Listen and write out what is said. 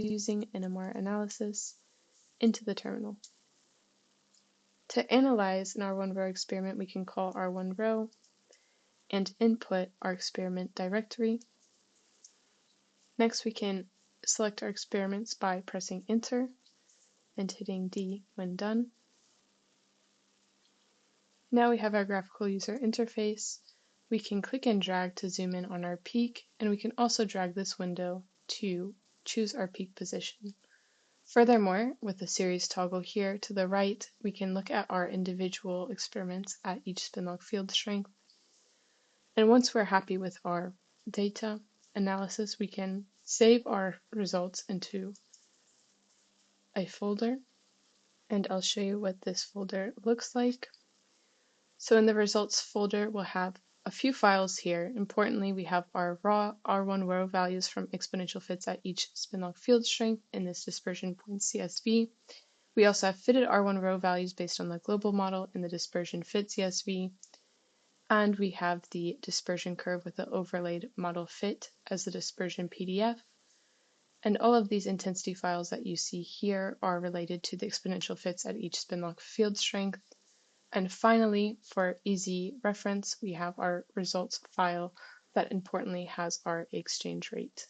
using NMR analysis into the terminal. To analyze an R1rho experiment, we can call R1rho and input our experiment directory. Next, we can select our experiments by pressing Enter and hitting D when done. Now we have our graphical user interface. We can click and drag to zoom in on our peak, and we can also drag this window to choose our peak position. Furthermore, with the series toggle here to the right, we can look at our individual experiments at each spin-lock field strength. And once we're happy with our data analysis, we can save our results into a folder, and I'll show you what this folder looks like. So in the results folder, we'll have a few files here. Importantly, we have our raw R1rho values from exponential fits at each spin-lock field strength in this dispersion point CSV. We also have fitted R1rho values based on the global model in the dispersion fit CSV. And we have the dispersion curve with the overlaid model fit as the dispersion PDF. And all of these intensity files that you see here are related to the exponential fits at each spin-lock field strength. And finally, for easy reference, we have our results file that importantly has our exchange rate.